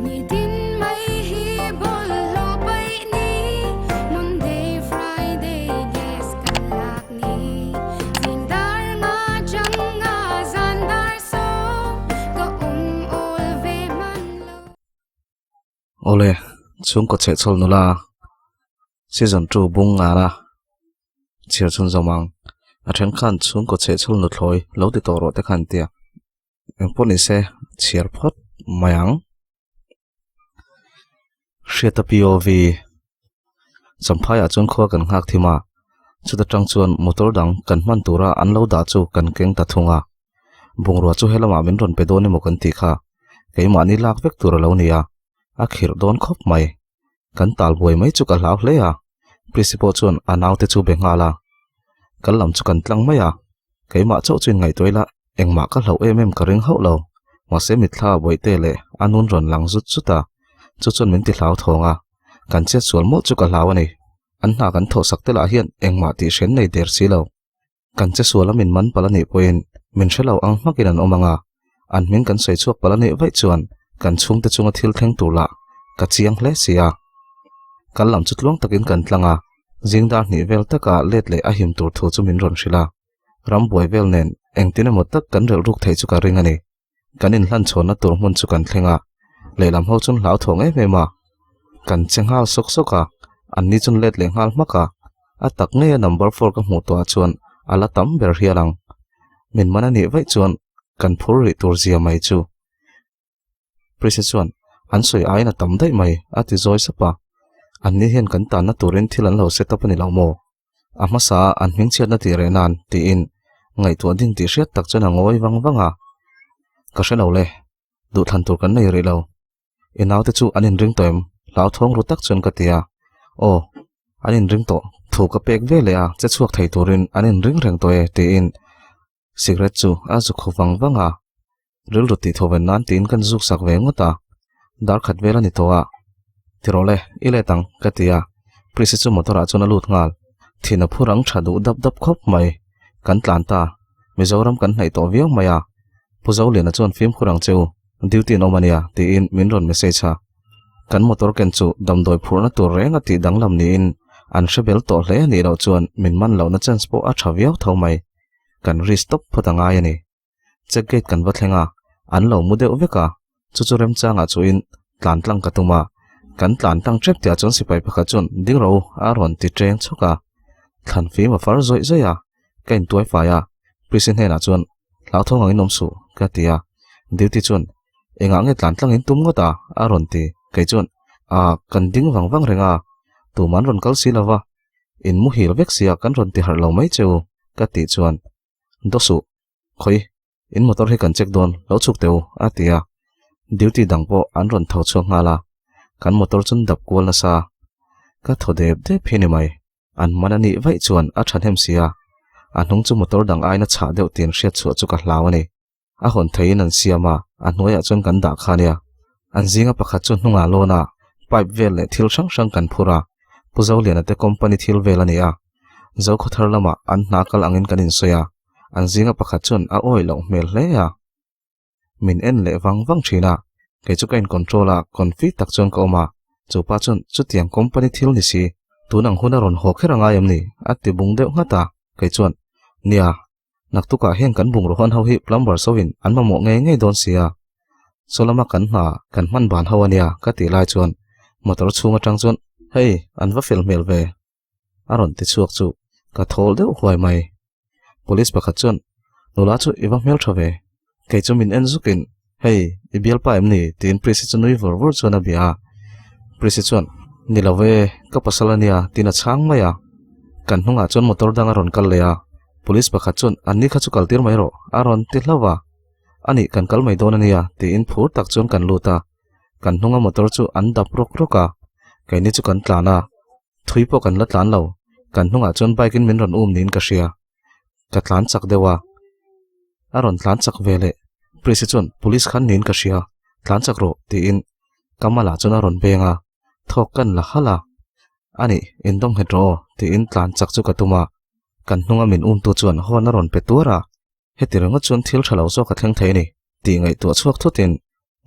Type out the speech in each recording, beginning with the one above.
Ole chung có che chol nula season 2 bung ngara chiar chun zomang athen khan chung có che chol nu thloi lo ti to ro te khan tia emponi se chiar phot mayang sheta POV samphaya chun kho kan ngak thima chuta tang chuan motor dang kan man tura an lo da chu kan keng ta thunga bungro chu helama min ron pe do ni mo kan ti kha keima ni lak vek tura lo nia akhir don khop mai kan tal boi mai chu ka hlaw hle a principal chuan anaw te chu bengala kan lam chu kan tlang mai a keima chau chin ngai toila engma ka hlo ka ring ho lo ma se mi thla boi te le anun ron lang zut chuta chu chun min ti hlaw thonga kan che sual mo chu ka hlaw ani an na kan tho sak te la hian engma ti shen nei der si lo kan che sual min man palani poin min shelo ang makin an omanga an min kan sei chuak palani vai chuan kan chung te chunga thil thleng turla ka chiang hle sia kan lam chutlong takin kan tlanga jingdar ni vel taka let le a him tur tho chu min ron shila ram boi vel nen engtine mo tak kan rel ruk thei chu ka ring ani kanin hlan chhona tur mun chu kan thlenga leilam ho chun hlaw thong e mema kan chenghal sok soka anni chun let le ngal maka atak nge number 4 ka hmu to chuan ala tam ber hialang min manani vai chuan kan phur ri tur zia mai chu prese chuan an soi aina tam dai mai ati zoi sapa anni hian kan ta na turin thilan lo setup ani lo mo ama sa an hming chiat na ti renan ti in ngai tu ding ti hriat tak chana ngoi wangwanga ka shelo le du than tur kan nei ri lo inaw te chu anin ring toem lau thong ru tak chon ka tia o anin ring to thu ka pek ve le a che chuak thei turin anin ring reng to e ti in cigarette chu a zu khowang wanga ril ru ti thoven nan tin kan zuk sak ve ngota dar khat vela ni towa tirole ile tang ka tia prisi chu motora chuna lut ngal thina phurang thadu dap dap khop mai kan tlanta mizoram kan nei to viau maya puzo le na chon film khurang cheu duty no mania ti in min ron message ha kan motor ken chu damdoi phurna tur renga ti danglam ni in an shebel to hle ni ro chuan min man lo na chance po a thaviau thomai kan restop photanga yani check gate kan va thlenga an lo mu deuh veka chu chu rem changa chu in tlan tlang katuma kan tlan tang trep tia chon sipai pakha chon ding ro a ron ti treng choka than fi ma far zoi zoya kain tuai fa ya prisin hena chon lau thong angin nom su ka tia duty chon enga nge tlan tlang in tum ngota a ron ti kai chon a kan ding wang wang renga tu man ron kal silawa in mu hil vek sia kan ron ti har lo mai cheu ka ti chuan dosu khoi in motor he kan check don lo chuk teu a tia duty dangpo an ron tho chu ngala kan motor chun dap kol na sa ka thodep de phini mai an manani vai chuan a thanem sia anung chu motor dang aina cha deuh tin hriat chu chu ka hlawani a hon thein an siama a hnuaya chun kan da khania an zinga pakha chu hnunga lona pipe vel le thil sang sang kan phura puzo lian ate company thil vel ania zo khothar lama an nakal angin kanin soya an zinga pakha chun a oi lo mel hle ya min en le wang wang thina ke chu kain controller config tak chon ko ma chu pa chun chu tiang company thil ni si tunang huna ron ho kheranga yam ni ati bung deuh ngata ke chon nia naktuka hen kan bung ro hon ho hi plumber sowin an ma mo nge nge don sia solama kan ha kan man ban hawania ka ti lai chon motor chunga tang chon hei an va fel mel ve aron ti chuak chu ka thol deuh huai mai police pakhat chon nula chu iwa mel thave ke chu min en zukin hei ibial pa em ni tin prisi chu nui vor vor chona bia prisi chon nilawe ka pasalania tina chang maya kan hnunga chon motor danga ron kal leya police pakhat chon anni kha chu kaltir mai ro aron ti hlawa ani kan kal mai don ania ti in phur tak chon kan luta kan hnunga motor chu an dap rok roka kaini chu kan tlana thuipo kan la tlan lo kan hnunga chon bike in min ron nin ka sia ka tlan chak dewa aron tlan chak vele prisi chon police khan nin ka sia tlan chak ro ti in kamala chon aron benga thok kan la hala ani indong hetro ti in tlan chak chu katuma kan hnunga min tu chuan hon aron petura hetiranga chon thil thalo zo ka thleng theini ti ngai tu chuak thutin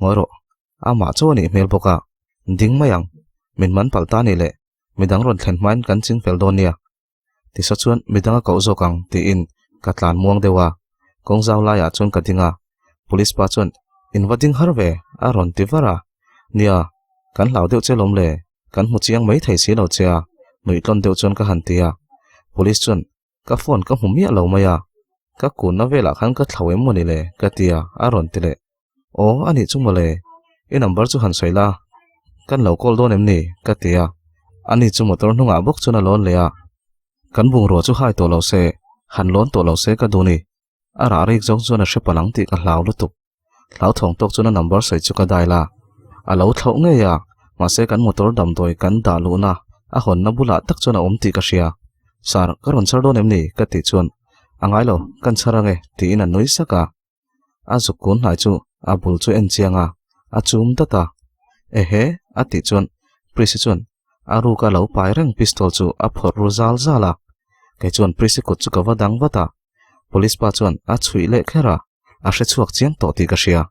ngoro ama chu ni mel boka ding mayang min man palta ni le midang ron thlen main kan ching fel don nia ti sa chuan midanga ko zo kang ti in ka tlan muang dewa kong zaw la ya chun ka dinga police pa chun inviting harve a ron tivara nia kan lau deuh chelom le kan mu chiang mai thei si lo chia noi tlon deuh chun ka han tia police chun ka phone ka hmu mi lo maya ka kun na vela khan ka thlawem mo ni le ka tia a ron ti le o ani chu mo le e number chu han soila kan lo call don em ni ka tia ani chu motor hnunga bok chuna lon le a kan bung ro chu hai to lo se han lon to lo se ka du ni ara rik jong chuna she palang ti ka hlau lutuk hlau thong tok chuna number sei chu ka dai la a lo thlau nge ya ma se kan motor dam doi kan da lu na a hon na bula tak chuna om ti ka sia sar ka ron char don em ni ka ti chun angai lo kan charange ti in a noi saka a zukun hai chu a bul chu en chianga a chum data ehe a ti chun prisi chun a ru ka lo pai reng pistol chu a phor ru zal zala ke chun prisi kut chu ka wadang wata police pa chun a chui le khera a hre chuak chiang to ti ka sia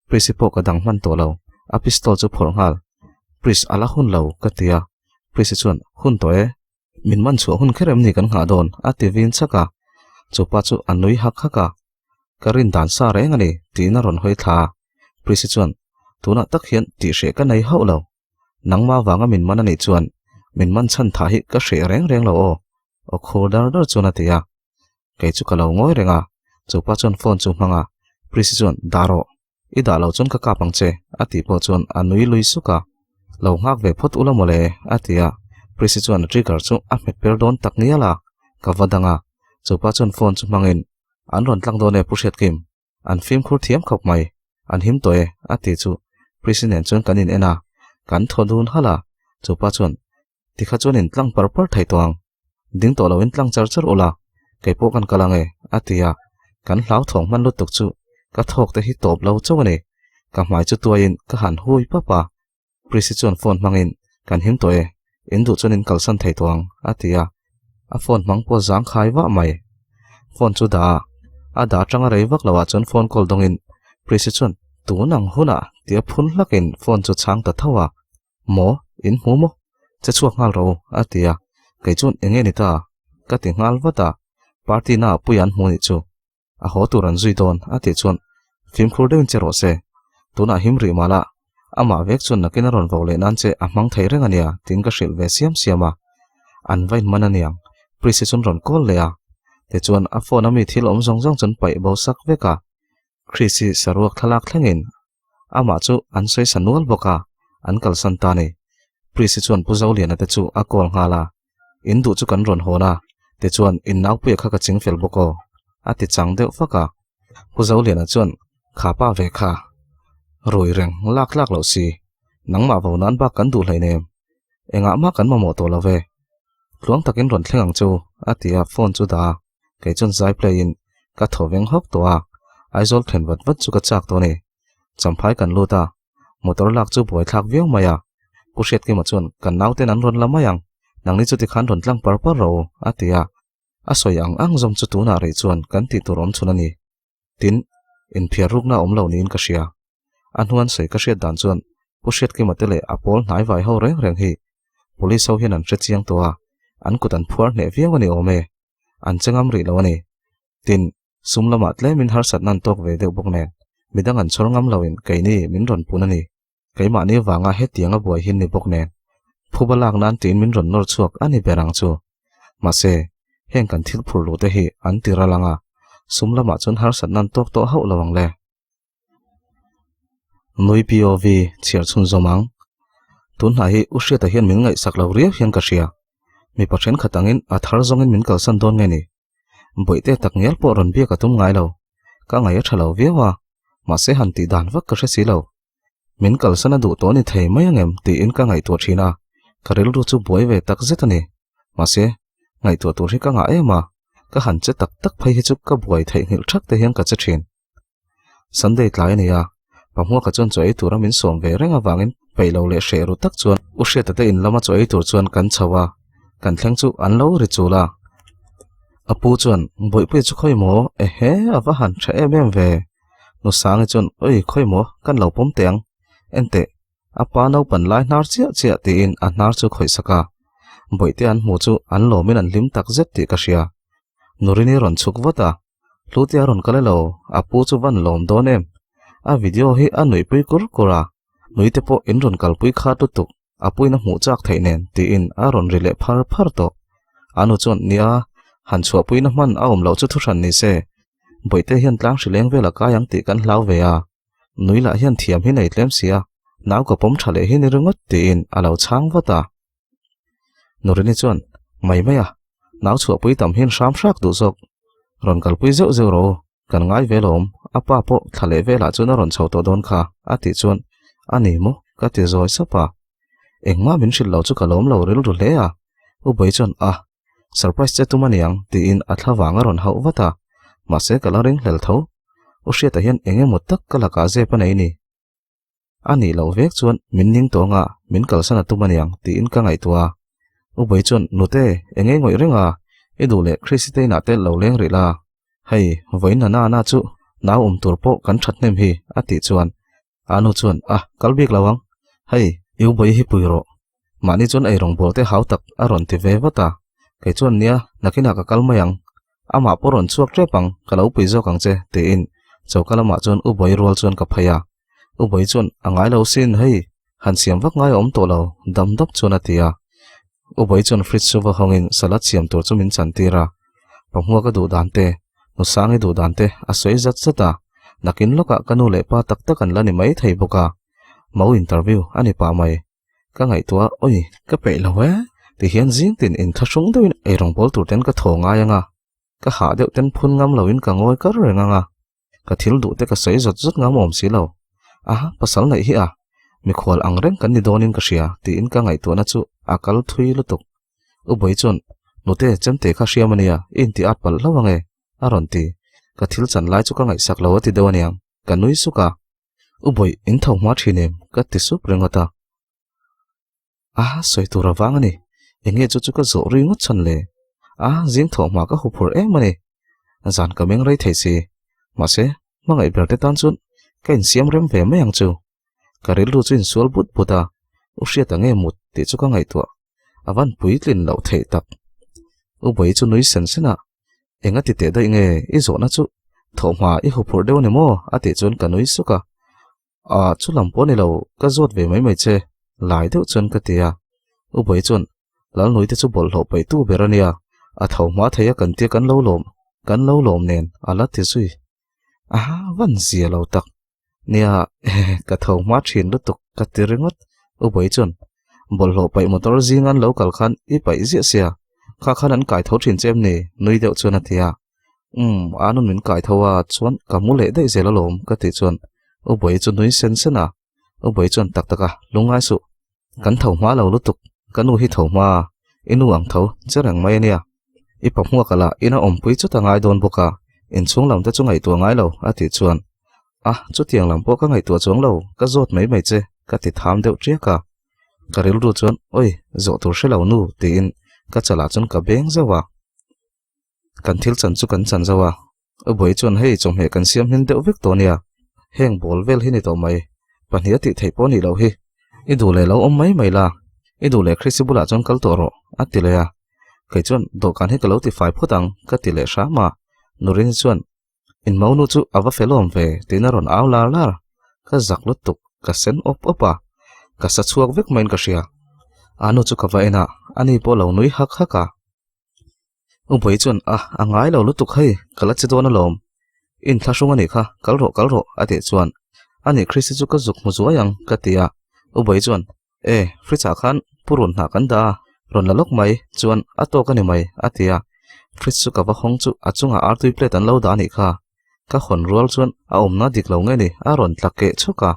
prisi po ka dang man to lo a pistol chu phor ngal pris ala hun lo ka tia prisi chun hun to e min man chu hun kherem ni kan nga don a ti vin chaka chu pa chu anui hak haka karin dan sa reng ani ti na ron hoi tha prisi chun tuna tak hian ti hre ka nei ho lo nangma wanga min man ani chuan min man chan tha hi ka hre reng reng lo o khodar dar chuna tia ke chu ka lo ngoi renga chu pa chun phone chu manga prisi chun daro i da lo chun ka ka pangche ati po chun anui lui suka lo ngak ve phot ula mole atia prisi chun trigger chu a met per don tak niala ka wadanga chu pa chun phone chu mangin an ron tlang don e pushet kim an film khur thiam khop mai an him toy ati chu president chun kanin ena kan thodun hala chu pa chun tikha chun in tlang par thai toang ding to lo in tlang char char ola ke po kan kalange atia kan hlau thong man lu tuk chu ka thok te hi top lo chawani ka mai chu tuain ka han hui papa prisi chun phone mangin kan him toy in du chun in kalsan thai toang atia a phone mang po jang khai wa mai phone chu da a da tanga rei wak lawa chun phone call dongin prisi chun tu nang huna tia phun lakin phone chu chang ta thawa mo in mu mo che chuak ngal ro atia ke chun enge ni ta ka ti ngal wata party na puyan mu ni chu a ho tu ran zui don ati chun film khur deun chero se tuna himri mala ama vek chun nakina ron vole nan che amang thai reng ania tin ka shil ve siam siama an vain mananiang prisi chun ron call le a te chuan a phone ami thil om jong jong chun pai bo sak veka krisi saruak thalak thlengin ama chu an soi sanual boka an kal santani prisi chuan puzau lian ate chu a kol ngala in du chu kan ron hona te chuan in nau pu kha ka ching fel boko ati chang deuh faka puzau lian a chuan khapa ve kha roi reng lak lak lo si nangma vo nan ba kan du hlai nem enga ma kan ma mo to love tluang takin ron thlengang chu atia phone chu da ke chun zai play in ka thoveng hok to a aizol thlen wat wat chu ka chak to ni champhai kan luta motor lak chu boi thak viau maya pushet ki ma chun kan naute nan ron lamayang nangni chu ti khan ron tlang par ro atia a soyang ang zom chu tu na re chuan kan ti turom chunani tin in phia ruk na om lo nin ka sia anhuan sei ka hriat dan chuan pushet ki matele apol hnai vai ho reng reng hi police ho hian an hre chiang to a an kutan phuar hne viau ani ome an changam ri lo ani tin sumlama tle min har sat nan tok ve deuh bok nen midang an chorngam loin keini min ron punani keima ni wanga he tianga buai hin ni bok nen phubalak nan tin min ron nor chuak ani berang chu mase heng kan thil phur lu te hi an tiralanga sumlama chun har sat nan tok to ho lawang le noi POV chiar chun zomang tun hai ushia ta hian min ngai sak lo riau hian ka sia mi pathen khatangin athar zongin min kal san don nge ni boite tak ngel po ron bia ka tum ngai lo ka ngai a thalo viawa ma se han ti dan vak ka hre si lo min kal sana du to ni thei mai angem ti in ka ngai to thina karil ru chu boi ve tak zetani ma se ngai to ri ka nga ema ka han che tak tak phai hi chu ka boi thei ngil thak te hian ka che thin sunday tlai ni ya pamua ka chon choi tura min som ve renga wangin peilo le she ru tak chuan ushe ta te in lama choi tur chuan kan chawa kan thleng chu an lo ri chula apu chuan boi pe chu khoi mo ehe awa han tha em ve no sang chun oi khoi mo kan lo pom teng ente apa no pan lai nar chia chia ti in a nar chu khoi saka boite an mu chu an lomin an lim tak zet ti ka ria nurini ron chuk wata lutia ron kalelo apu chu van lom don em a video hi a nui pui kur kura nuite po in ron kalpui kha tu tuk apui na mu chak theinen ti in a ron rile phar phar to anu chon nia han chua pui na man a om lo chu thu ran ni se boite hian tlang hrileng vela ka yang ti kan hlau ve a nuila hian thiam hi nei tlem sia naw ko pom thale hi ni rungot ti in alo chang wata nurini chon mai mai a naw chua pui tam hin ram rak du zok ron kalpui zeu zeu ro kan ngai velom apa po thale vela chuna ron chho to don kha ati chon ani mo ka ti zoi sapa engma min shil lo chu kalom lo ril ru le a u boi chon a surprise che tumaniang ti in athlawanga ron hau wata ma se coloring hlel tho u hria ta hian enge mot tak kala ka je pa nei ni ani lo vek chuan min ning tonga min kalsana tumaniang ti in ka ngai tua u boi chon nute enge ngoi renga edu le christe na te lo leng ri la hei voina na chu naw tur po kan that nem hi ati chuan anu chuan a kalbik lawang hei yu boi hi puiro mani chuan ei rong bolte hau tak a ron ti ve wata ke chuan nia nakina ka kalmayang ama poron chuak trepang kalau pui zo kang che te in chokalama chuan u boi rol chuan ka phaya u boi chuan angai lo sin hei han siam vak ngai om to lo dam dap chuan atia u boi chuan fridge suwa hongin salad siam tur chu min chan tira pamhua ka du dante nu sangi du dante a soi zat zata nakin loka kanu le pa tak tak an lani mai thei boka mau interview ani pa mai ka ngai tua oi ka pe lo we ti hian jing tin in thasung deuin ei rong bol tur ten ka thonga yanga ka ha deuh ten phun ngam loin ka ngoi kar renga ka thil du te ka sei zot zot ngam om si lo a pasal nei hi a mi khwal angreng kan ni donin ka ria ti in ka ngai tu na chu akal thui lutuk u boi chon nute chamte kha ria mania in ti apal lawange aron ti ka thil chan lai chu ka ngai sak lo ti dewaniang ka nui suka u boi in thau ma thinem ka ti sup rengata a soi tu rawang ani enge chu chu ka zo ringot chan le a jing tho ma ka hupur e mani zan ka meng rei thei si ma se mangai berte tan chun kain siam rem ve mayang chu karil ru chin sual but puta u hria ta nge mut ti chu ka ngai tu awan puitlin lo thei tak u boi chu nui sen sena enga ti te dai nge i zo na chu tho ma i hupur deu ni mo ati chun ka nui suka a chu lampo ni lo ka zot ve mai mai che lai deuh chun ka tia u boi chun lal nui te chu bol lo pai tu berania a thau ma theia kan ti kan lo lom nen ala ti sui a van zia lo tak nia ka thau ma thin lu tuk ka ti ringot u boi chun bol lo pai motor zingan lo kal khan i pai zia sia kha khan an kai tho thin chem ni nui deuh chun atia anun min kai thowa chuan kamule dei zela lom ka ti chuan u boi chu nui sen sena u boi chun tak taka lungai su kan thau ma lo lu tuk kanu hi thau ma inu ang tho cherang mai nia i pamhua kala ina ompui chu tangai don boka in chung lam ta chu ngai tu ngai lo ati chuan chu tiang lam po ka ngai tu chung lo ka zot mai mai che ka ti tham deuh tria ka karil ru chuan oi zo tur she lo nu ti in ka chala chun ka beng zawa kan thil chan chu kan chan zawa u boi chuan hei chom he kan siam hin deuh vek to nia heng bol vel hi ni to mai pahnia ti thei po ni lo hi i du le lo om mai mai la i du le khristibula chon kal to ro ati le ya kai chuan do kan he kalo ti 5 phutang ka ti le sha ma nurin chuan in mau nu chu awa felom ve tinaron aw lar lar ka zak lut tuk ka sen op opa ka sa chuak vek main ka ria anu chu ka vaina ani po lo nui hak haka u boi chuan angai lo lut tuk hei kala chi don alom in thlasung ani kha kalro ati chuan ani khristi chu ka zuk mu zuayang ka tia u boi chuan fricha khan purun na kan da ron la lok mai chuan ato ka ni mai atia fridge chu ka wa hong chu achunga artui plate an lo da ni kha ka hon rual chuan a omna dik lo nge ni a ron tlake choka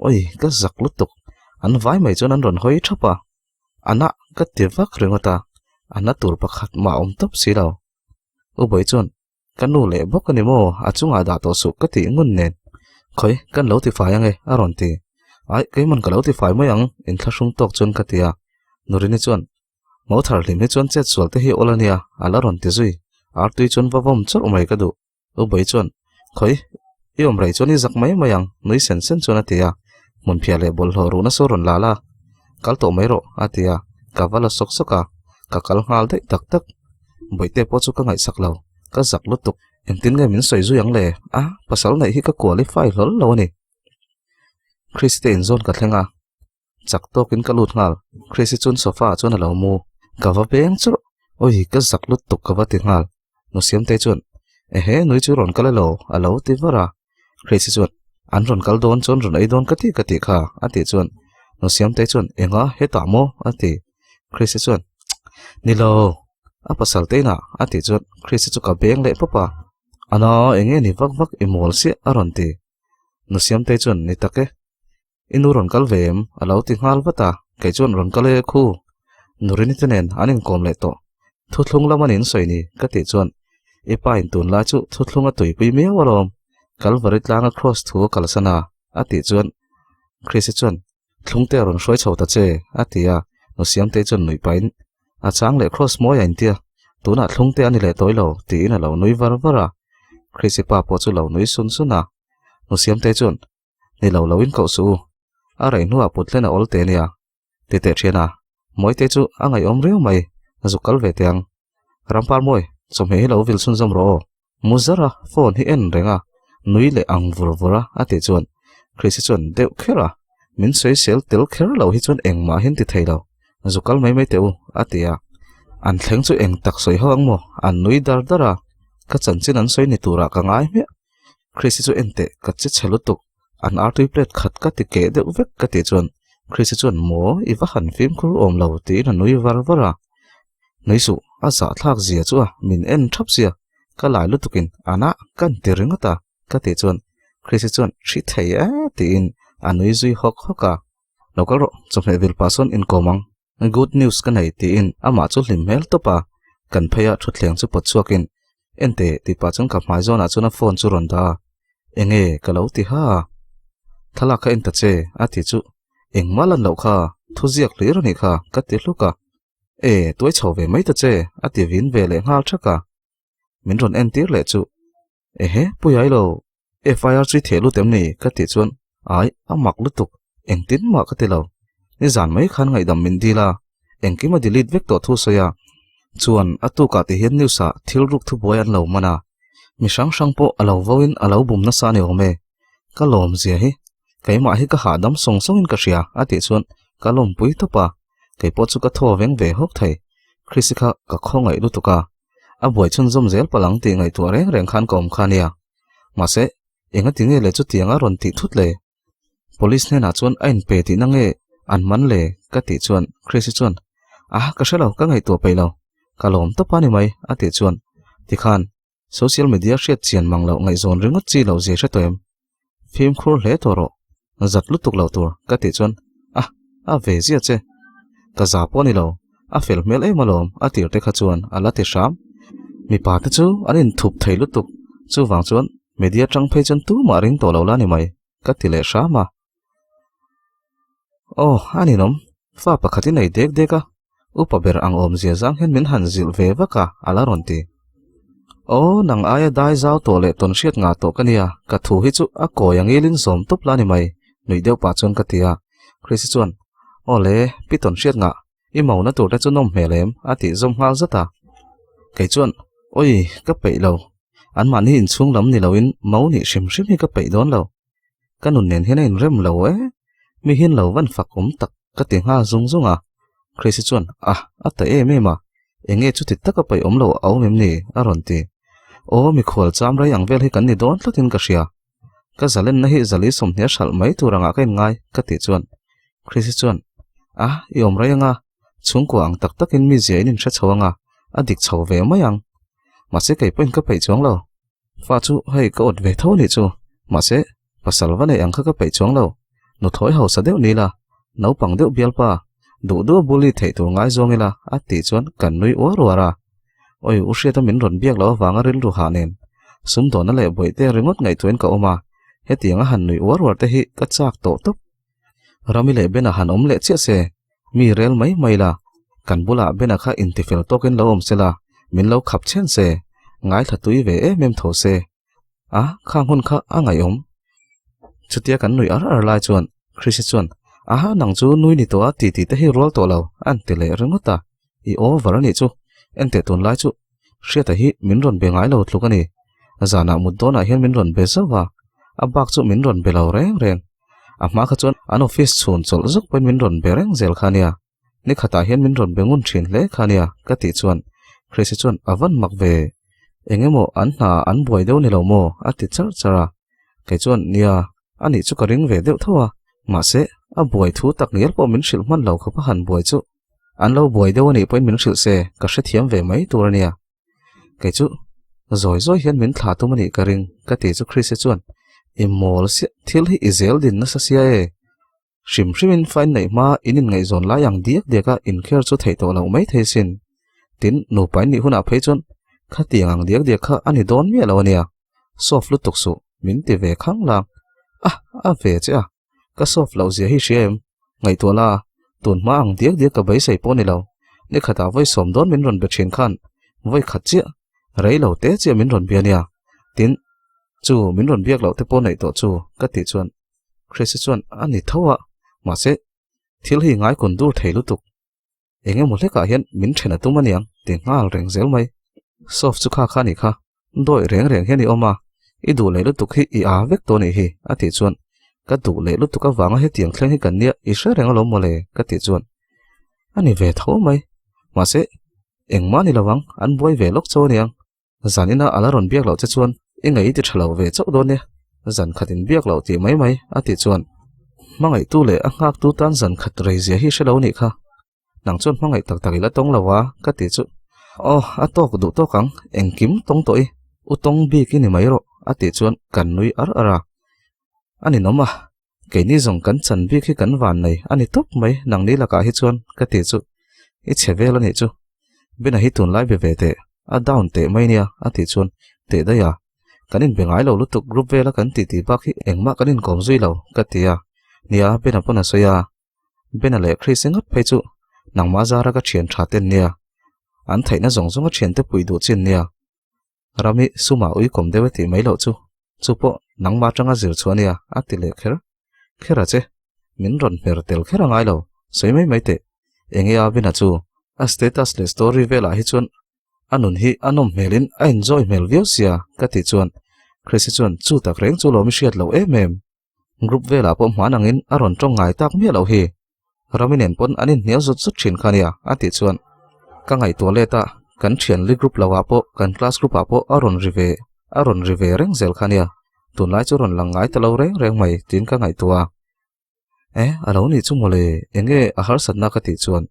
oi ka zak lutuk an vai mai chuan an ron hoi thapa ana ka tivak ringota ana tur pakhat ma om top silo u boi chuan kanu le bok ani mo achunga da to su ka ti ngun nen khoi kan lo ti fa yang e a ron ti ai ke man ka lo ti fai mai ang in thlasung tok chun ka tia nurini chuan mau thar lim he chuan che chual te hi olania ala ron ti zui ar tui chun wavom chok mai ka du u boi chuan khoi i om rai chuan i zak mai mayang nui sen sen chuan atia mun phia le bol ho ru na so ron la la kal to mai ro atia ka wala sok soka ka kal ngal dei tak tak boite po chu ka ngai sak lo ka zak lu tuk em tin ngai min soi zu yang le pasal nei hi ka qualify lol lo ni Christian zone ka thlenga chak to kin ka lut ngal Chrisi chun sofa chun alo mu ka va beng chu oi ka zak lut tuk ka va ti ngal no siam te chun he nui chu ron kala lo alo ti vara Chrisi chun an ron kal don chon ron ai don ka ti kha ati chun no siam te chun enga he ta mo ati Chrisi chun ni lo pasal te na ati chun Chrisi chu ka beng le papa ana enge ni vak vak imol si aron ti no siam te chun ni take inu ron kal vem alo ti ngal wata kai chun ron kal e khu nurin tenen anin kom le to thuthlung lamanin soini ka ti chun ipa in tun la chu thuthlunga tui pui me warom kal varit langa cross thu kal sana ati chun Chrisi chun thlungte ron hroi chho ta che atia no siam te chun nui pain a chang le cross mo yain tia tuna thlungte ani le toilo ti na lo nui var vara Chrisi pa po chu lo nui sun suna no siam te chun ni lo lo in ko su a rai nuwa putlena ol te nia ti te thena moi te chu angai om reu mai azukal ve tiang rampal moi chome hi lo vil sun zom ro muzara phone hi en renga nui le ang vur vura ati chun Chrisi chun deu khera min sei sel tel kher lo hi chun engma hin ti thailo azukal mai mai teu atia an thleng chu eng tak soi ho angmo an nui dar dara ka chanchin an soi ni tura ka ngai me Chrisi chu ente ka che chelutuk an artui plate khat ka ti ke deuh vek ka ti chun Chrisi chun mo iwa han film khur om lo ti na nui var vara nei su a za thlak zia chu min en thap zia ka lai lu tukin ana kan ti ringa ta ka ti chun Chrisi chun thi thei a ti in anui zui hok hoka local ro chome vil pason in komang good news ka nei ti in ama chu hlim mel topa kan phaya thuthleng chu pot chuakin ente ti pa chung ka mai zona chuna phone chu ron da enge ka lo ti ha thala kha enta che ati chu engmalan lo kha thuziak lir ni kha ka ti hluka toy chho ve mai ta che ati vin ve le ngal thaka min ron en tir le chu he puyai lo fir chi thelu temni ka ti chun ai amak lutuk engtin ma ka te lo ni zan mai khan ngai dam min dila engki ma delete vek to thu soya chuan atu ka ti hian newsa thil ruk thu boy an lo mana mi sang sang po alo voin alo bum na sa ni ome ka lom zia hi kai ma hi ka ha dam song song in ka ria ati chun ka lom pui to pa kai po chu ka tho veng ve hok thai Chrisi kha ka khongai lu tuka a boy chun zom zel palang ti ngai tu reng reng khan kom khania ma se enga tinge le chu tianga ron ti thut le police ne na chun ain pe ti na nge an man le ka ti chuan Chrisi chuan ka shalo ka ngai to peilo ka lom to pani mai ati chuan ti khan social media shet chian manglo ngai zon ringot chi lo je sha toem film khur le toro zat lu tuk lo tur ka ti chuan a ve zia che ka za poni lo a fel mel e malom atir te kha chuan ala ti sham mi pa ta chu anin thup thei lu tuk chu wang chuan media tang phei chan tu ma ring to lo la ni mai ka ti le sha ma ani nom fa pakhati nei dek deka upaber ang om zia zang hen min han zil ve waka ala ron ti nang aya dai zau to le ton hriat nga to kania ka thu hi chu a ko yang ilin som tup la ni mai nui deu pa chon ka tia Chrisi chuan ole pi ton hriat nga I mau na tur ta chu nom hmelem ati zom hal zata kai chuan oi ka pei lo an man hi in chung lam ni loin mau ni shim shim hi ka pei don lo kanun nen hen in rem lo mi hin lo van fak tak ka ti nga zung zunga Chrisi chuan ata me ma enge chu ti taka pai om lo au mem ni aron ti mi khol cham ra yang vel hi kan ni don tlotin ka ria ka zalen na hi zali som hnia shal mai turanga ka ngai ka ti chuan Chrisi chuan I om ra yanga chung ko ang tak takin mi zia in sha chawanga adik chaw ve mayang ma se kai pen ka pai chong lo fa chu hei ka ot ve tho ni chu ma se pasal wa nei ang kha ka pai chong lo no thoi ho sa deu ni la no pang deu bial pa du du buli thei tur ngai zongila ati chuan kan nui o ruara oi u hria ta min ron biak lo wanga ril ru ha nen sum do na le boi te ringot ngai tuen ka oma hetianga han nui o ruar te hi ka chak to tup rami le bena han om le che se mi rel mai mai la kan bula bena kha intifel token lo om sela min lo khap chen se ngai thatui ve mem tho se khang hun kha angai om chutia kan nui ar lai chuan Chris chuan aha nang chu nui ni to a ti te hi rol to lo an te le rengota I over ni chu en te ton lai chu hriat a hi min ron be ngai lo thluk ani zana mudona hian min ron be zawa a bak chu min ron be lo reng reng a ma kha chuan an office chhun chol zuk pen min ron be reng zel khania ni khata hian min ron be ngun thin hle khania ka ti chuan Chris chuan avan mak ve engemo an na an buai deuh ni lo mo a ti char chara ke chuan nia ani chu ka ring ve deuh thawa ma se a buai thu tak nial po min shil man lo kha pa han buai chu an lo buai deuh ani point min shil se ka hre thiam ve mai tur ania ke chu zoi zoi hian min thla tu mani ka ring ka ti chu Chris chuan imol si thil hi izel din na sa sia e shim shrimin fain nei ma inin ngai zon la yang diak deka in kher chu thei to lo mai thei sin tin nu pai ni huna phei chon kha tiang diak diak kha ani don mi lo ania sof lu tuk su min ti ve khang lang a ve cha ka sof lo zia hi shem ngai to la tun ma ang diak diak ka bai sei po ni lo ni khata voi som don min ron be thin khan voi khat chia rei lo te chia min ron bia nia tin chu min ron biak lo te po nei to chu ka ti chuan Chris chuan ani thawa ma se thil hi ngai kun dur thei lu tuk enge mo hle ka hian min thena tu maniang ti ngal reng zel mai sof chu kha kha ni kha doi reng reng hian ni oma I du le lu tuk hi I a vek to ni hi a ti chuan ka du le lu tuk ka wanga he tiang thleng hi kan nia I hre reng lo mo le ka ti chuan ani ve tho mai ma se engma ni lawang an boi ve lok chaw niang zanina alaron biak lo che chuan ingai ti thalo ve chaw do ne zan khatin biak lo ti mai mai a ti chuan mangai tu le a ngak tu tan zan khat rei zia hi shelo ni kha nang chuan mangai tak tak ila tong lawa ka ti chu a tok du to kang engkim tong toi utong bi ki ni mai ro a ti chuan kan nui ar ara ani noma ke ni zong kan chan bi khi kan wan nei ani top mai nang ni la ka hi chuan ka ti chu I chevel ani chu bena hi tun lai be ve te a down te mai nia a ti chuan te da ya kanin bengai lo lutuk group vela kan ti ti bak hi engma kanin kom zui lo ka tia nia bena pona soya bena le Chrisingot phei chu nangma zara ka thian tha ten nia an thaina zong zong a thian te pui du chin nia rami suma ui kom dewe ti mai lo chu chupo nangma tanga zir chuania a ti le khera che min ron mer tel khera ngai lo sei mai mai te enge a bena chu a status le story vela hi chuan anun hi anom melin a enjoy mel view sia ka ti chuan Chris chuan chu tak reng chu lo mi hriat lo em group vela po hmanangin aron tong ngai tak mi lo hi raminen pon anin nial zut zut thin khania a ti chuan ka ngai toileta kan thian li group lawa po kan class group apo aron rive reng zel khania tun lai chu ron langai ta lo reng mai tin ka ngai tua alo ni chu mole enge a har satna ka ti chuan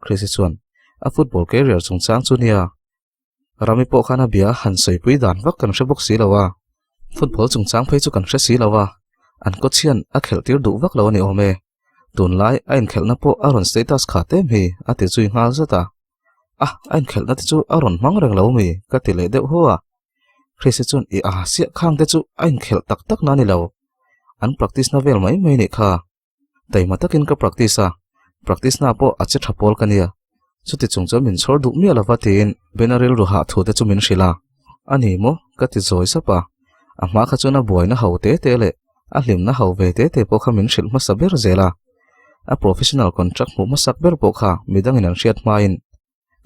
Chris chuan a football career chung chang chu nia rami po khana bia han soi pui dan vak kan hre bok si lawa football chung chang phei chu kan hre si lawa an ko chian a khel tir du vak lo ni ome tun lai ain khel na po aron status kha te mi a ti chui ngal zata ain khel na chu aron mang reng lo mi ka ti le deuh hoa Chris chun I a sia khang te chu ain khel tak tak na ni lo an practice na vel mai mai ni kha tai matakin ka practice na po ache thapol kania chuti chungcho min chhor du mi alawa tin benarel ru ha thu te chu min shila ani mo ka ti zoi sapa ama kha chuna boina haute te le a hlim na hauve te po kha min shil ma saber zela a professional contract mu ma sakber po kha midang in an hriat main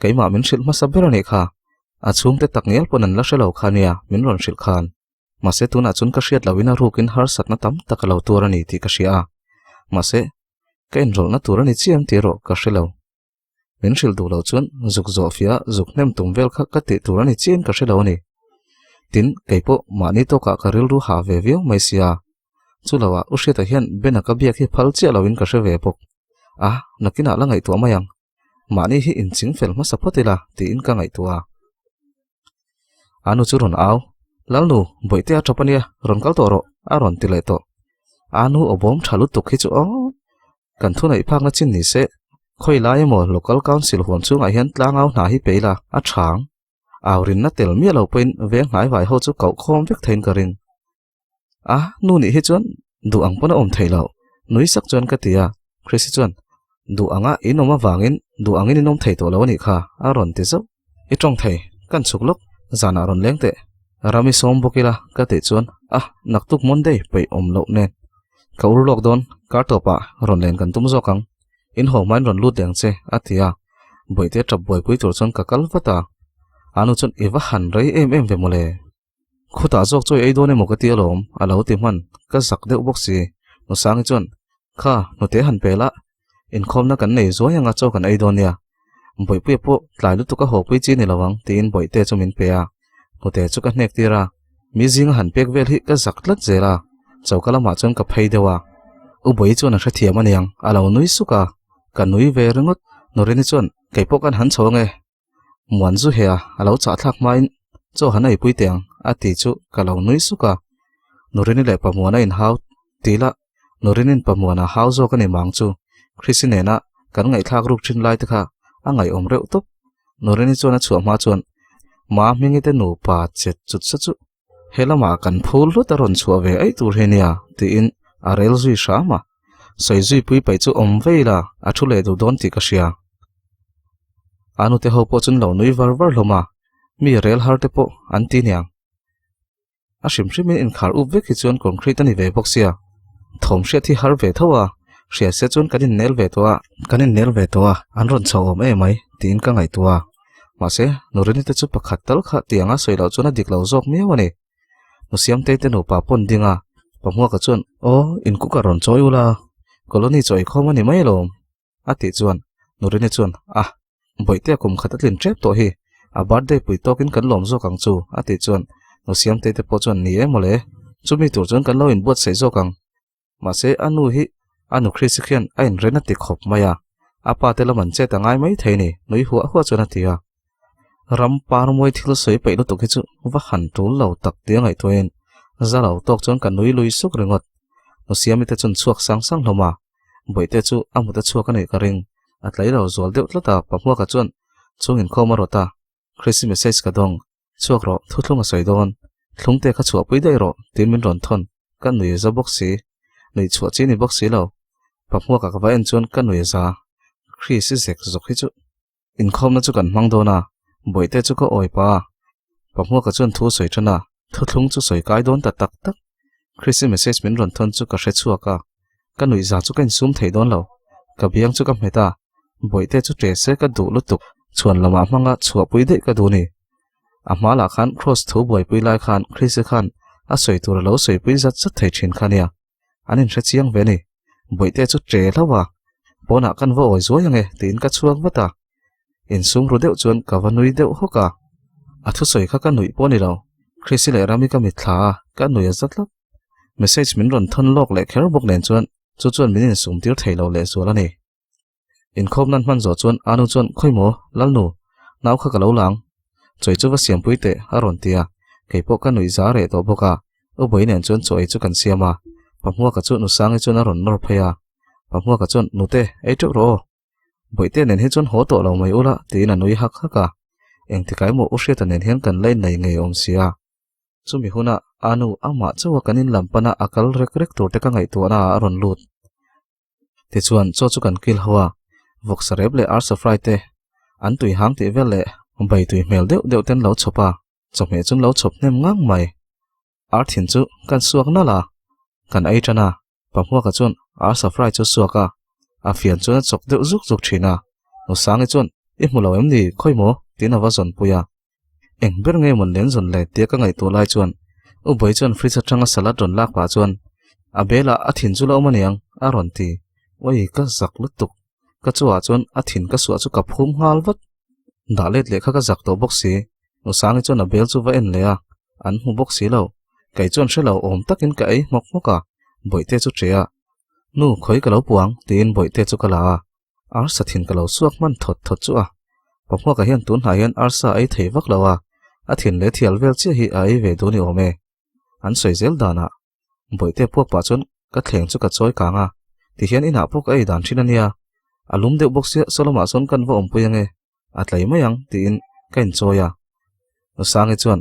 keima min shil ma saber ani kha a chung te taknial ponan la shelo khania min ron shil khan ma se tuna chun ka hriat lawina rukin har satna tam takalo turani ti ka shia ma se ka enrol na turani chiam tiro ka shelo min shil du lo chun zuk zofia zuk nem tumvel kha ka ti turani chin ka shelo ni tin keipo mani to ka karil ru ha ve view mai sia chulawa usheta hian bena ka biak hi phal chia lawin ka hre ve pok nakina la ngai to mayang mani hi in ching fel ma sapotila ti in ka ngai tua anu churon aw lalnu boite a thapania ron kal toro aron tile to anu obom thalu tukhi chu kan thuna iphak na chin ni se khoi lai mo local council hon chung a hian tlangaw na hi peila a thang awrin na tel mi lo pein ve ngai vai ho chu kau khom vek thein karin nu ni hi chuan du ang pona om theilo nui sak chuan ka tia Chris chuan du anga inoma wangin du angin inom thei to lo ni kha aron ti zo I tong thei kan chuklok zana ron lengte rami som bokila ka te chuan naktuk monday pe om lo nen ka urlok don kar topa ron len kan tum zo kang in ho man ron lut deng che atia boite trap boy pui tur chon ka kalwata anu chon ewa han rei em ve mole khuta jok choi ei done mokati alom alo ti man ka zak deuh bok si no sang chon kha no te han pela in khom na kan nei zo yanga chaw kan ei don ya boi pui po tlai lu tu ka ho pui chi ni lawang tin boite chomin pe a no te chu ka nek tira mi jing han pek vel hi ka zak tlat zela chaw kala ma chon ka phei dewa u boi chon a thathiam aniang alo nui suka ka nui ve ringot noreni chon keipo kan han chawng e muan zu he a alo cha thak main cho hanai pui teng ati chu kalo nui suka noreni le pamuana in hau tila norenin pamuana hau zo kan imang chu chrisinena kan ngai thak ruk thin lai takha angai om reu top noreni chona chuwa ma chon ma mingi te nu pa chet chut sa chu helama kan phul lu taron chuwa ve ai tur henia ti in arel zui shama soi zui pui pai chu om veila athule du don ti ka sia anu te ho po chun lo nui var var hloma mi rel har te po an ti niang a shim shim in khar u ve ki chon concrete ani ve boxia thom she thi har ve thowa ria se chon kanin nel ve towa an ron chawm e mai tin ka ngai tuwa ma se noreni te chu pakhat tal kha tianga soilo chona diklo jok me wani musiam te te no pa pon dinga pamwa ka chon o in ku ka ron choi ula colony choi khom ani mai lom ati chuan noreni chon boite kum khatatlin trep to hi a birthday pui tokin kan lom zo kang chu ati chuan musiam te te po chon ni e mole chumi tur chon kan lo in bot sei zo kang ma se anu Christian ain rena ti khop maya apa te laman che tangai mai theini noi huwa chona tia ram par moi thil soi pe lo to chu wa han tul lo tak tiang ai toin za lo tok chon kan noi lui suk rengot no siami te chon chuak sang sang hloma boite chu amu ta chuak ani ka ring atlai ro zol deuh tlata pamwa ka chon chungin khoma rota Christmas message ka dong chuak ro thuthlunga soi don thlungte kha chuak pui dai ro tin min ron thon kan nui za boxi nei chuak chi ni boxi lo pamwa ka ka en chon kan nui za Chris zek zok hi chu in khom na chu kan mang do na boite chu ko oi pa pamwa ka chon thu soi thana thuthlung chu soi kai don ta tak tak Christmas message min ron thon chu ka hre chuaka kan nui za chu kan sum thei don lo ka biang chu ka meta boite chu tre se ka du lutuk chuan lama manga chua pui de ka du ni amala khan cross thu boi pui lai khan Chris khan a soi tur lo soi pui zat zat thei thin khania anin hre chiang ve ni boite chu tre lawa pona kan vo oi zo yange tin ka chuak wata in sum ru deuh chuan ka vanui deuh hoka athu soi kha ka nui poni lo Chris le rami ka mi thla ka nui zatlak message min ron thon lok le kher bok nen chuan min sum tir thei lo le zo la ni in khom nan man zo chuan anu chuan khoimo lalnu naw kha ka lo lang choi chu wa siam pui te aron tia keipo ka nui za re to boka o boi nen chuan choi chu kan siama pamwa ka chu nu sang e chuan aron nor phaya pamwa ka chon nute ei tuk ro boite nen hi chon ho to lo mai ula tin anui hak haka eng tikai mo ushe ta nen hian kan lai nei ngei om sia chumi huna anu ama chawa kanin lampana akal rek rek tur te ka ngai tu na aron lut ti chuan cho chu kan kil hawa vok sareb le ar safrai te an tui hang ti vel le bai tui mel deuh ten lo chopa chome chun lo chop nem ngang mai ar thin chu kan suak na la kan ai tana pamwa ka chon ar safrai chu suaka a fian chon chok deuh zuk thina no sang e chon e mulo em ni khoimo tin awa zon puya eng ber nge mon len zon le te ka ngai to lai chuan u boi chon freezer thanga salad ron lak pa chuan a bela a thin chu lo maniang a ron ti oi ka zak lutuk ka chuwa chuan a thin ka suwa chu ka phum hal wat dalet le kha ka zak to boxi no sang e chon a bel chu va en le a an hu boxi lo kai chon shelo om takin ka ei mok moka boite chu trea nu khoi ka lo puang tin boite chu kala ar sathin ka lo suak man thot chu a pamwa ka hian tun hian ar sa ai thei vak lawa a thin le thial vel chi hi ai ve do ni ome an soi zel dana boite puak pa chon ka thleng chu ka choi kanga ti hian ina pok ai dan thina nia alum de boxia soloma son kan vo om puyange atlai mayang tin kain choya no sange chuan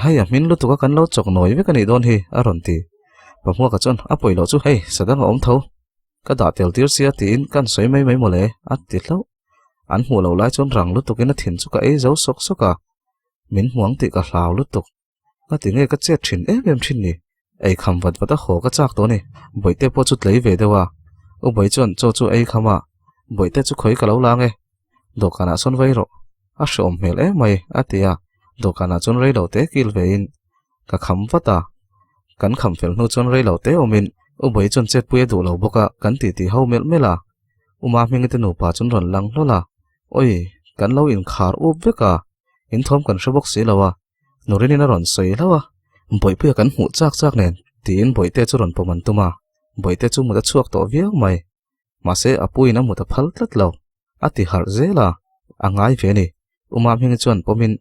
haya min lu tuka kan lo chok noi ve kani don hi aron ti pamwa ka chon a poilo chu hei sadang om tho ka da tel tir sia tin kan soi mai mole at ti hlo an hu lo lai chon rang lu tukin a thin chu ka ei zo sok soka min huang ti ka hlau lu tuk ka ti nge ka che thin em thin ni ei kham vat vata ho ka chak to ni boite po chut lei ve dewa u boi chon cho chu ei khama boite chu khoi ka lo la nge dokana son vai ro a shom mel e mai atia dokana chon rei lo te kil ve in ka kham vata kan kham fel nu chon rei lo te omin u boi chon chet pui du lo boka kan ti ho mel mela uma ming te nu pa chon ron lang lola oi kan lo in khar up veka in thom kan shabok si lawa norin in ron soi lawa boi pu kan hu chak chak nen tin boite chu ron poman tuma boite chu mu da chuak to viau mai ma se apui na mu ta phal tlat lo ati har zela angai ve ni uma ming chon pomin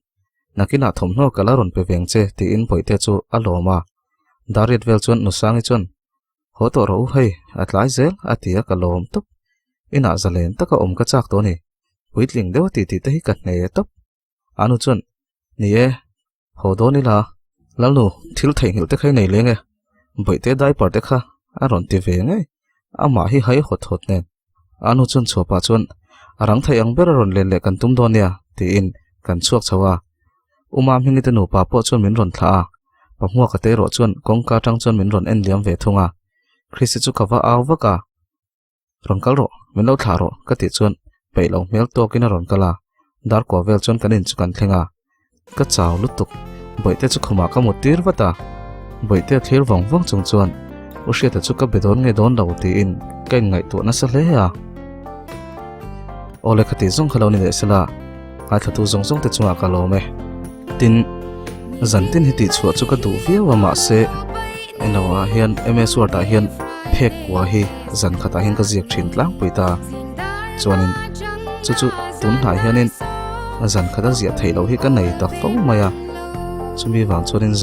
nakina thomno kala ron pe veng che ti in boite chu aloma darit vel chon nu sang chon ho to ro hei atlai zel atia kalom top ina zalen taka om ka chak to ni puitling dewa ti te hi kat nei top anu chon ni e ho do ni la lalu thil thei hil te khai nei lenge boite dai par te kha aron ti ve ngai ama hi hai hot hot nen anu chon chopa chon arang thai ang ber ron len le kan tum do nia ti in kan chuak chawa uma mingi te nu pa po chon min ron thla pa hua ka te ro chon kong ka tang chon min ron en liam ve thunga khrisi chu kawa aw waka ron kal ro min lo thla ro ka ti chon pe lo mel to kina ron kala dar ko vel chon kanin chu kan thlenga ka chaw lutuk boite chu khuma ka mutir wata boite thil wang wang chung chuan u hriat chu ka bedon nge don lo ti in kain ngai tu na sa hle ya ole khati zong khalo ni le sala a thatu zong zong te chunga ka lo me tin zantin hi ti chua chu ka du viawa ma se enawa hian ms word a hian phek wa hi zan khata hin ka ziak thin tlang puita chuanin chu tun hai hianin zan khata zia thei lo hi ka nei ta fo maya chumi wang chuanin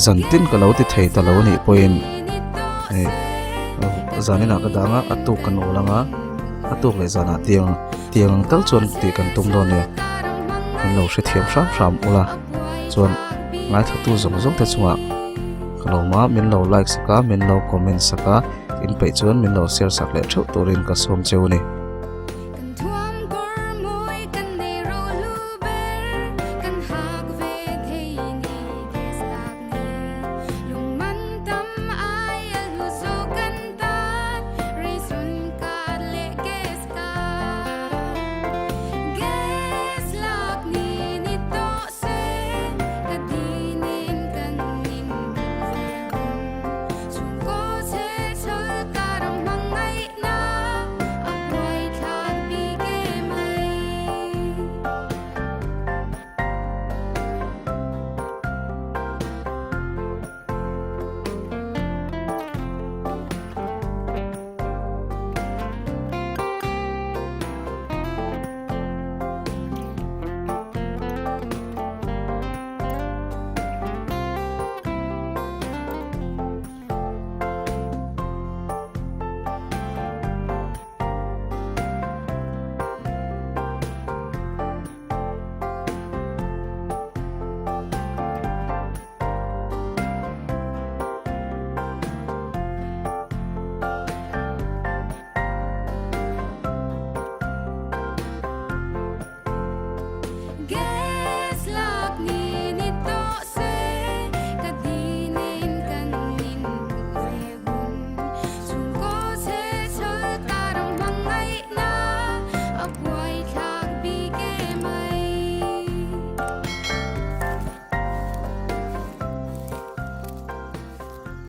zan tin ka lo ti thei ta lo ni poin zanina ka danga atuk kan olanga atuk le zana tiang tal chuan ti kan tum do ne lo hre thiam ram ula chuan ngai thatu zong zong te chunga kaloma min lo like saka min lo comment saka in pe chuan min lo share sak le thau turin ka som cheu ni